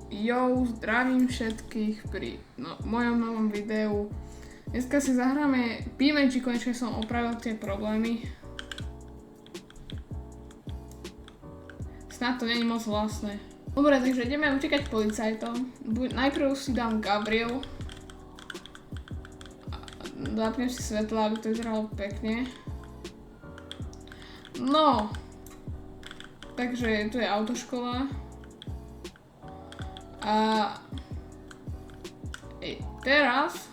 Jo, zdravím všetkých pri mojom novom videu. Dneska si zahráme BeamNG, konečne som opravil tie problémy. Snad to není moc vlastné. Dobre, takže ideme utekať policajtom. Najprv si dám Gabriel. Zapnem si svetla, aby to vyzeralo pekne. No. Takže tu je autoškola. A teraz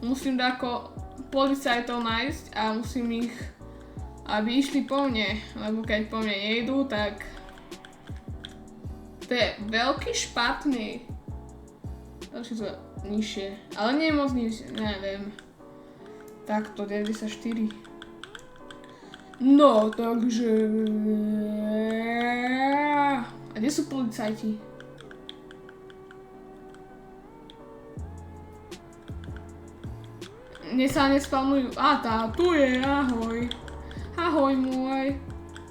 musím ako policajtov nájsť a musím ich, aby išli po mne, lebo keď po mne nejdú, tak to je veľký špatný. Ďalšie to nižšie, ale nie moc nižšie, neviem. Takto, 94. No, takže... A kde sú policajti? Mne sa nespalmujú. Tá, tu je, ahoj. Ahoj môj.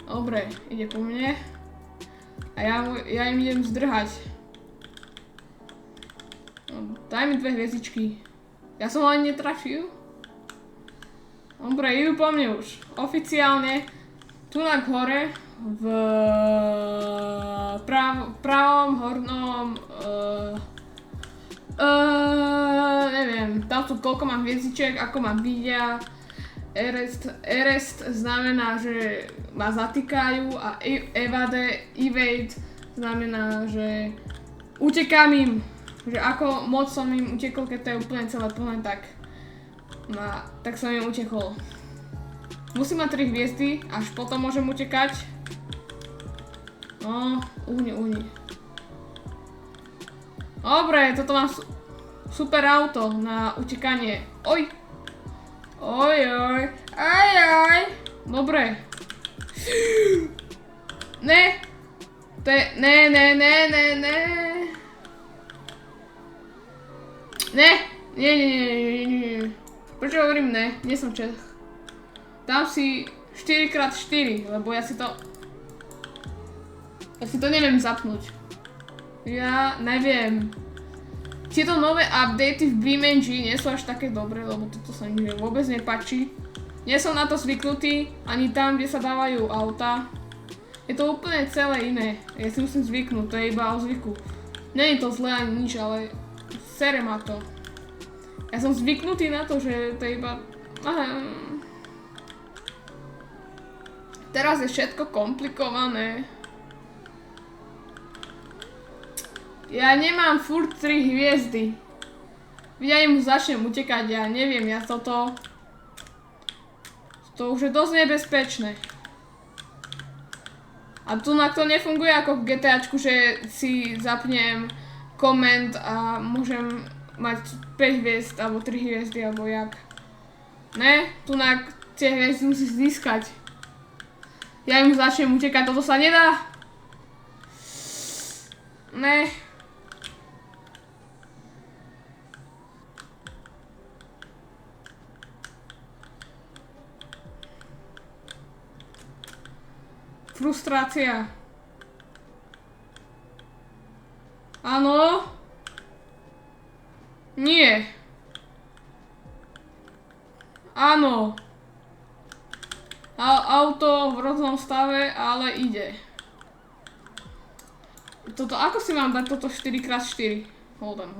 Dobre, ide po mne. A ja im idem zdrhať. No, daj mi 2 hviezdičky. Ja som ho ani netrafil. Dobre, idú po mne už. Oficiálne. Tu na hore. V pravom hornom... neviem, tam sú koľko mám hviezdičiek, ako ma vidia. Arrest znamená, že ma zatýkajú a evade znamená, že utekám im. Že ako moc som im utekol, keď to je úplne celé plné, tak som im utekol. Musím mať 3 hviezdy, až potom môžem utekať. No, uhni. Dobre, toto mám super auto na utekanie. Oj. Dobre. Ne. To je... Ne. Nie. Prečo hovorím ne? Nie som Čech. Dám si 4x4, lebo ja si to neviem zapnúť. Ja neviem. Tieto nové updaty v BeamNG nie sú až také dobré, lebo toto sa mi vôbec nepáči. Nie som na to zvyknutý, ani tam, kde sa dávajú auta. Je to úplne celé iné. Ja si musím zvyknúť, to je iba o zvyku. Není to zlé ani nič, ale sere ma to. Ja som zvyknutý na to, že to je iba... Teraz je všetko komplikované. Ja nemám furt 3 hviezdy. Ja im začnem utekať, ja neviem, to už je dosť nebezpečné. A tu na to nefunguje ako v GTAčku, že si zapnem koment a môžem mať 5 hviezd, alebo 3 hviezdy, alebo jak. Ne, tu na tie hviezdy musíš získať. Ja im začnem utekať, toto sa nedá. Ne. Frustrácia. Áno. Nie. Áno. Auto v hroznom stave, ale ide. Toto, ako si mám dať toto 4x4? Hold on.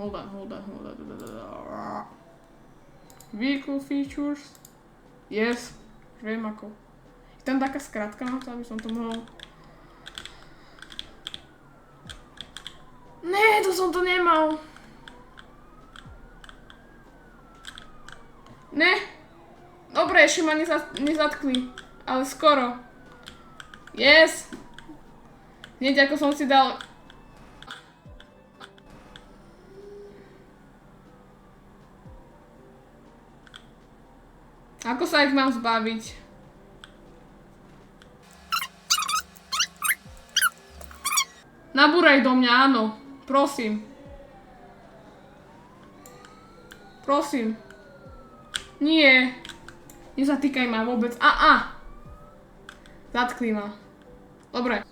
Vehicle features. Yes. Viem ako. Je tam taká skratka na to, aby som to mohol... Ne, to som to nemal. Ne. Dobre, ešte ma nezatkli. Ale skoro. Yes. Hneď ako som si dal... Ako sa ich mám zbaviť? Nabúraj do mňa, áno. Prosím. Nie. Nezatýkaj ma vôbec. Zatkli ma. Dobre.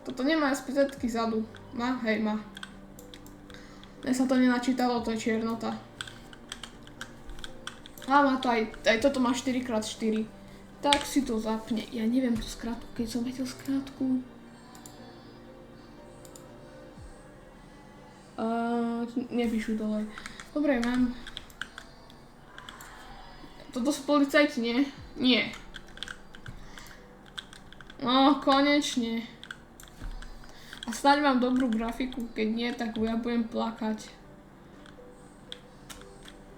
Toto nemá SPZ-ky zadu. Má? Hej, má. Mne sa to nenačítalo, to je čiernota. A má to aj toto má 4x4. Tak si to zapne. Ja neviem tú skrátku, keď som vedel skrátku. Nepíšu dole. Dobre, mám. Toto sú policajti, nie? Nie. No, konečne. A snáď mám dobrú grafiku, keď nie, tak ja budem plakať.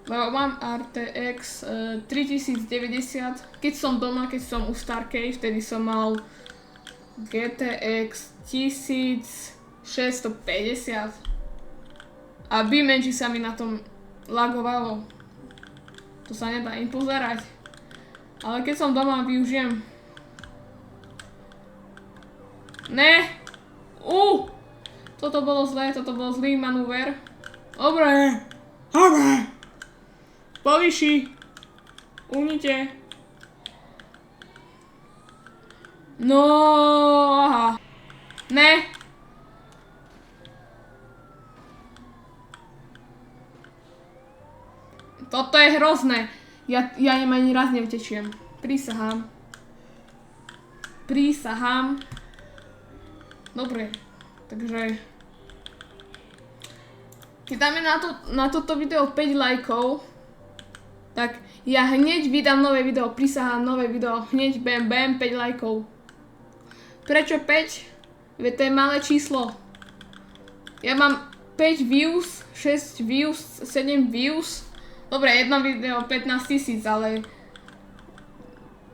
Lebo mám RTX 3090, keď som doma, keď som u Starkej, vtedy som mal GTX 1650. A BeamNG sa mi na tom lagovalo. To sa nedá im pozerať. Ale keď som doma, využijem. Ne! Toto bolo zlé, toto bol zlý manúver. Dobre. Povýši. Uhnite. No, aha. Ne. Toto je hrozné. Ja ani raz nevtečiem. Prísahám. Dobre. Takže keď dáme na toto video 5 lajkov, tak ja hneď vydám nové video, prisahám nové video, hneď bam 5 lajkov. Prečo 5? Veď to je malé číslo. Ja mám 5 views, 6 views, 7 views. Dobre, jedno video 15 000,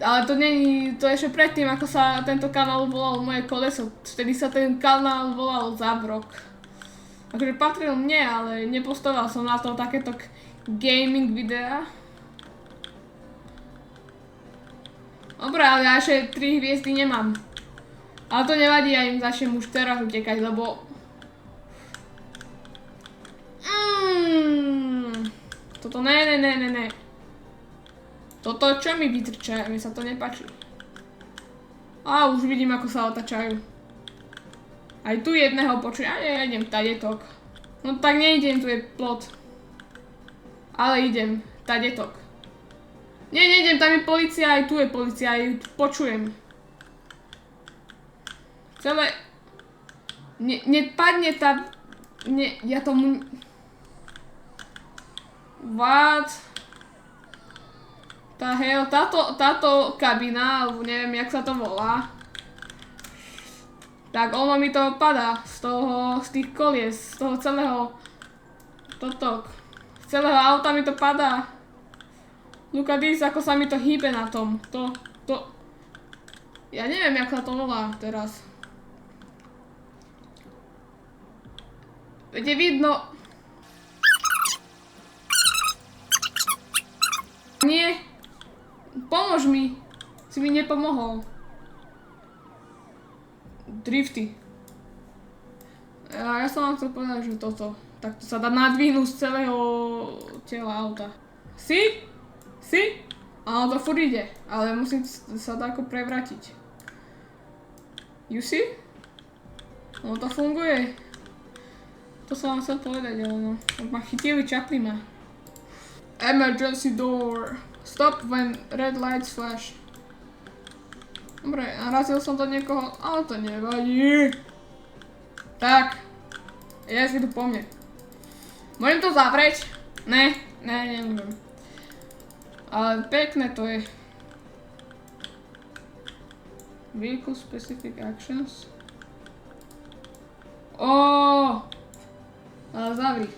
ale to není, to ešte predtým, ako sa tento kanál volal Moje koleso. Vtedy sa ten kanál volal Zábrok. Akože patril mne, ale nepostoval som na to takéto gaming videá. Dobre, ale ja ešte 3 hviezdy nemám. Ale to nevadí, ja im začnem už teraz utekať, lebo... Toto ne. Toto čo mi vytrča, mi sa to nepáči. A už vidím, ako sa otačajú. Aj tu jedného počujem, ja idem tadetok. No tak neidem, tu je plot. Ale idem, tadetok. Nie, neidem, tam je polícia, aj tu je polícia, aj tu počujem. Celé... Nepadne tá... Ja tomu... What? Táto kabina, alebo neviem, jak sa to volá. Tak ono mi to padá z tých kolies, z toho celého... Z celého auta mi to padá. Look at this, ako sa mi to hýbe na tom. Ja neviem, jak sa to volá teraz. Veď je vidno... Nie. Pomôž mi. Si mi nepomohol. Drifty. Ja som vám chcel povedať, že toto. Tak to sa dá nadvihnúť z celého tela auta. Si? Áno, to furt ide. Ale musím sa to ako prevrátiť. You see? No to funguje. To som vám chcel povedať, ale no. Ma chytili Chaplina. Emergency door. Stop when red lights flash. Dobre, narazil som do niekoho, ale to nevadí. Tak. Si tu po mne. Môžem to zavrieť? Ne, nemôžem. Ale pekné to je. Vehicle specific actions. Ale zavri.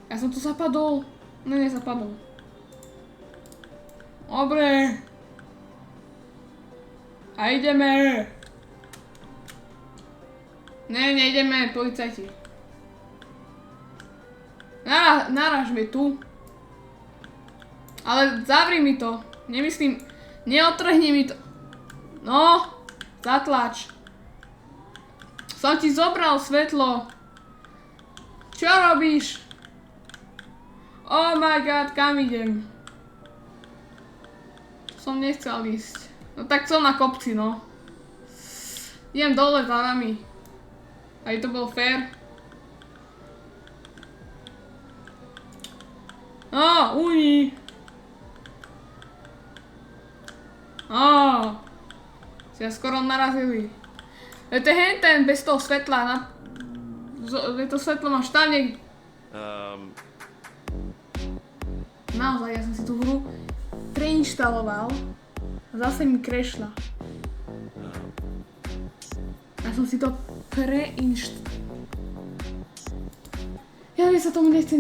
Ja som tu zapadol. No nezapadol. Dobre. A ideme. Ne, neideme, policajti. Naráž mi tu. Ale zavri mi to. Nemyslím, neotrhni mi to. No, zatlač. Som ti zobral svetlo. Čo robíš? Oh my god, kam idem? Som nechcel ísť. No tak som na kopci, no. Idem dole za vami. Aj to bol fair. Uj. Si ja skoro narazili. To je henten bez toho svetla. To svetlo máš tam niekde. Naozaj, ja som si tú hru preinštaloval a zase mi crashla. Ja som si to Ja sa tomu nechce